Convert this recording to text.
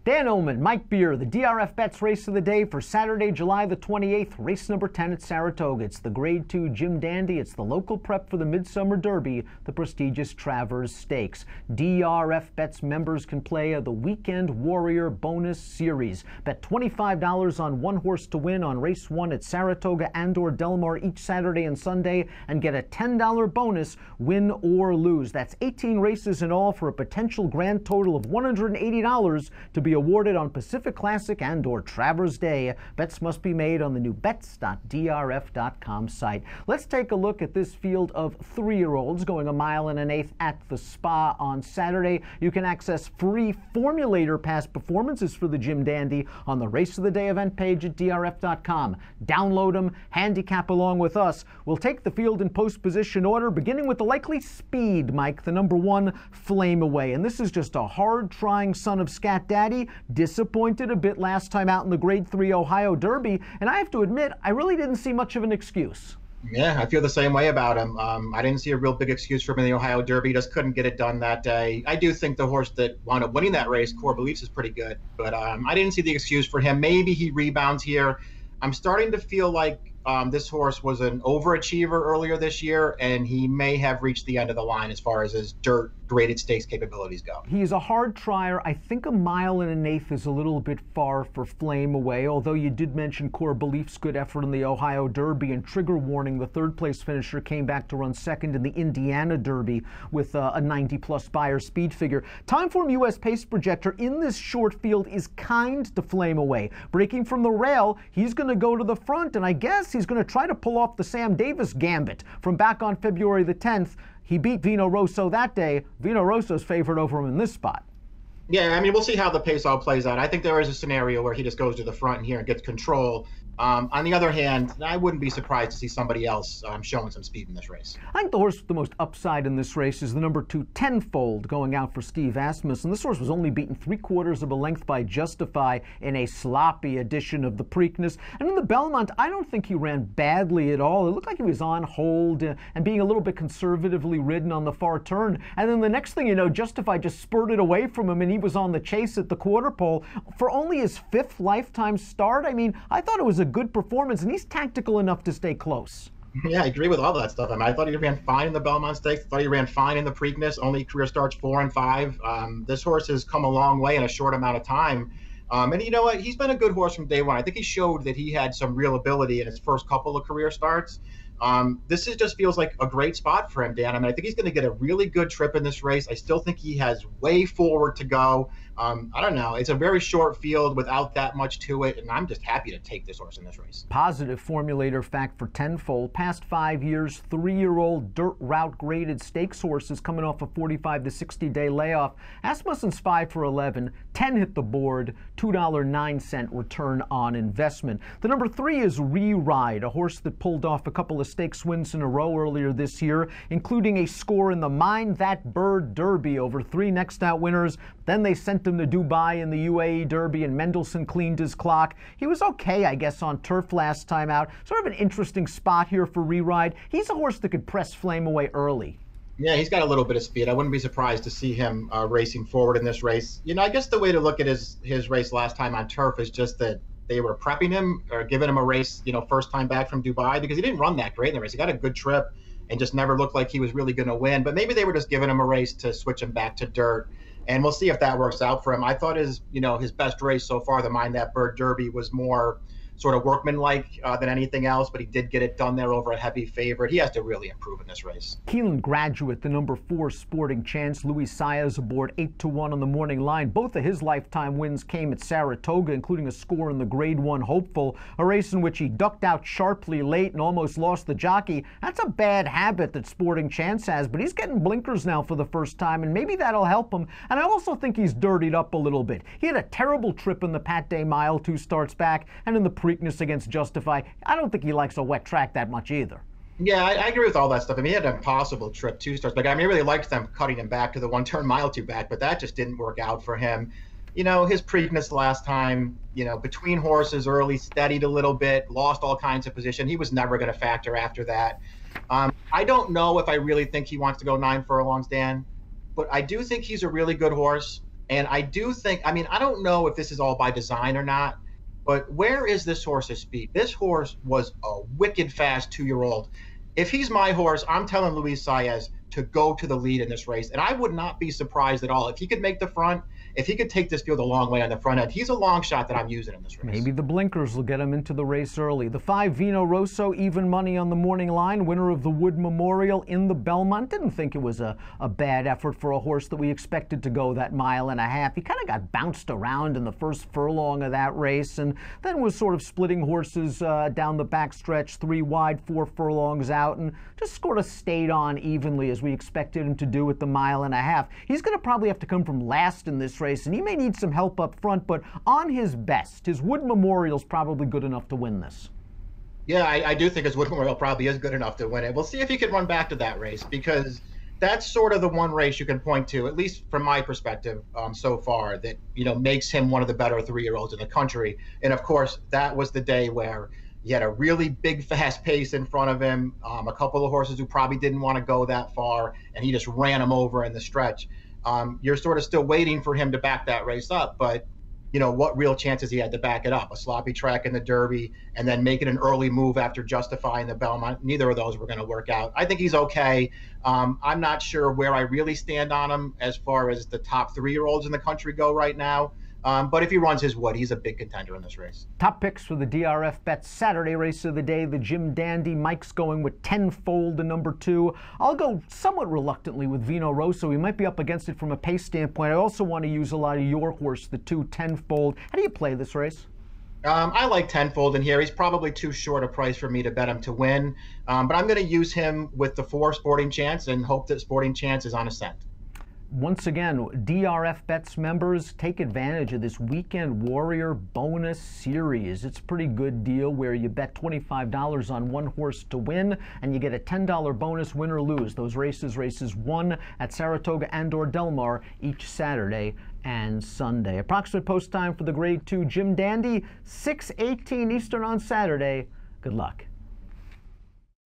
Dan Illman, Mike Beer, the DRFBets race of the day for Saturday, July the 28th, race number 10 at Saratoga. It's the Grade 2 Jim Dandy. It's the local prep for the Midsummer Derby, the prestigious Travers Stakes. DRFBets members can play the Weekend Warrior Bonus Series. Bet $25 on one horse to win on race 1 at Saratoga and/or Del Mar each Saturday and Sunday and get a $10 bonus, win or lose. That's 18 races in all for a potential grand total of $180 to be awarded on Pacific Classic and/or Travers Day. Bets must be made on the new bets.drf.com site. Let's take a look at this field of 3-year-olds going 1 1/8 at the Spa on Saturday. You can access free formulator pass performances for the Jim Dandy on the Race of the Day event page at drf.com. Download them, handicap along with us. We'll take the field in post position order, beginning with the likely speed, Mike, the number 1 Flame Away. And this is just a hard-trying son of Scat Daddy. Disappointed a bit last time out in the Grade 3 Ohio Derby, and I have to admit, I really didn't see much of an excuse. Yeah, I feel the same way about him. I didn't see a real big excuse for him in the Ohio Derby. Just couldn't get it done that day. I do think the horse that wound up winning that race, Core Beliefs, is pretty good, but I didn't see the excuse for him. Maybe he rebounds here. I'm starting to feel like this horse was an overachiever earlier this year, and he may have reached the end of the line as far as his dirt graded stakes capabilities go. He's a hard trier. I think 1 1/8 is a little bit far for Flame Away, although you did mention Core Belief's good effort in the Ohio Derby, and Trigger Warning, the 3rd place finisher, came back to run 2nd in the Indiana Derby with a 90-plus Beyer speed figure. Timeform US Pace Projector in this short field is kind to Flame Away. Breaking from the rail, he's going to go to the front, and I guess he's going to try to pull off the Sam Davis gambit from back on February the 10th. He beat Vino Rosso that day. Vino Rosso's favored over him in this spot. Yeah, I mean, we'll see how the pace all plays out. I think there is a scenario where he just goes to the front here and gets control. On the other hand, I wouldn't be surprised to see somebody else showing some speed in this race. I think the horse with the most upside in this race is the number 2 Tenfold, going out for Steve Asmussen. This horse was only beaten 3/4 of a length by Justify in a sloppy edition of the Preakness. And in the Belmont, I don't think he ran badly at all. It looked like he was on hold and being a little bit conservatively ridden on the far turn. And then the next thing you know, Justify just spurted away from him, and he was on the chase at the quarter pole for only his 5th lifetime start. I mean, I thought it was a good performance, and he's tactical enough to stay close. Yeah, I agree with all that stuff. I mean, I thought he ran fine in the Belmont Stakes. I thought he ran fine in the Preakness, only career starts 4 and 5. This horse has come a long way in a short amount of time. And you know what? He's been a good horse from day one. I think he showed that he had some real ability in his first couple of career starts. This just feels like a great spot for him, Dan. I mean, I think he's going to get a really good trip in this race. I still think he has way forward to go. I don't know. It's a very short field without that much to it, and I'm just happy to take this horse in this race. Positive formulator fact for Tenfold. Past 5 years, 3-year-old dirt route graded stakes horses coming off a 45 to 60-day layoff. Asmussen's 5 for 11, 10 hit the board, $2.09 return on investment. The number 3 is Re-Ride, a horse that pulled off a couple of stakes wins in a row earlier this year, including a score in the Mind That Bird Derby over 3 next out winners. Then they sent him to Dubai in the UAE Derby, and Mendelssohn cleaned his clock. He was okay, I guess, on turf last time out. Sort of an interesting spot here for Re-Ride. He's a horse that could press Flame Away early. Yeah, he's got a little bit of speed. I wouldn't be surprised to see him racing forward in this race. You know, I guess the way to look at his race last time on turf is just that they were prepping him or giving him a race, you know, first time back from Dubai, because he didn't run that great in the race. He got a good trip and just never looked like he was really going to win. But maybe they were just giving him a race to switch him back to dirt. And we'll see if that works out for him. I thought his best race so far, the Mind That Bird Derby, was more sort of workmanlike than anything else, but he did get it done there over a heavy favorite. He has to really improve in this race. Keelan Graduate, the number 4 Sporting Chance. Luis Saez aboard 8-1 on the morning line. Both of his lifetime wins came at Saratoga, including a score in the Grade 1 Hopeful, a race in which he ducked out sharply late and almost lost the jockey. That's a bad habit that Sporting Chance has, but he's getting blinkers now for the first time, and maybe that'll help him. And I also think he's dirtied up a little bit. He had a terrible trip in the Pat Day Mile 2 starts back, and in the Preakness against Justify. I don't think he likes a wet track that much either. Yeah, I agree with all that stuff. I mean, he had an impossible trip 2 starts back. I mean, I really liked them cutting him back to the 1-turn mile 2 back, but that just didn't work out for him. You know, his Preakness last time, you know, between horses early, steadied a little bit, lost all kinds of position. He was never going to factor after that. I don't know if I really think he wants to go 9 furlongs, Dan, but I do think he's a really good horse. And I do think, I mean, I don't know if this is all by design or not, but where is this horse's speed? This horse was a wicked fast 2-year-old. If he's my horse, I'm telling Luis Saez to go to the lead in this race. And I would not be surprised at all if he could make the front, if he could take this field a long way on the front end. He's a long shot that I'm using in this race. Maybe the blinkers will get him into the race early. The 5 Vino Rosso, even money on the morning line, winner of the Wood Memorial in the Belmont. Didn't think it was a bad effort for a horse that we expected to go that 1.5 miles. He kind of got bounced around in the first furlong of that race and then was sort of splitting horses down the backstretch, 3 wide, 4 furlongs out, and just sort of stayed on evenly as we expected him to do at the 1.5 miles. He's going to probably have to come from last in this race, and he may need some help up front, but on his best, his Wood Memorial's probably good enough to win this. Yeah, I do think his Wood Memorial probably is good enough to win it. We'll see if he can run back to that race, because that's sort of the one race you can point to, at least from my perspective so far, that, you know, makes him one of the better 3-year-olds in the country. And of course, that was the day where he had a really big, fast pace in front of him, a couple of horses who probably didn't want to go that far, and he just ran them over in the stretch. You're sort of still waiting for him to back that race up, but you know, what real chances he had to back it up? A sloppy track in the Derby and then making an early move after justifying the Belmont. Neither of those were going to work out. I think he's okay. I'm not sure where I really stand on him as far as the top 3-year-olds in the country go right now. But if he runs his Wood, he's a big contender in this race. Top picks for the DRFBets Saturday race of the day. The Jim Dandy. Mike's going with Tenfold to number 2. I'll go somewhat reluctantly with Vino Rosso. He might be up against it from a pace standpoint. I also want to use a lot of your horse, the 2 Tenfold. How do you play this race? I like Tenfold in here. He's probably too short a price for me to bet him to win. But I'm going to use him with the 4 Sporting Chance and hope that Sporting Chance is on ascent. Once again, DRFBets members, take advantage of this Weekend Warrior bonus series. It's a pretty good deal where you bet $25 on one horse to win, and you get a $10 bonus win or lose. Those races 1 at Saratoga and or Del Mar each Saturday and Sunday. Approximate post time for the Grade 2 Jim Dandy, 6:18 Eastern on Saturday. Good luck.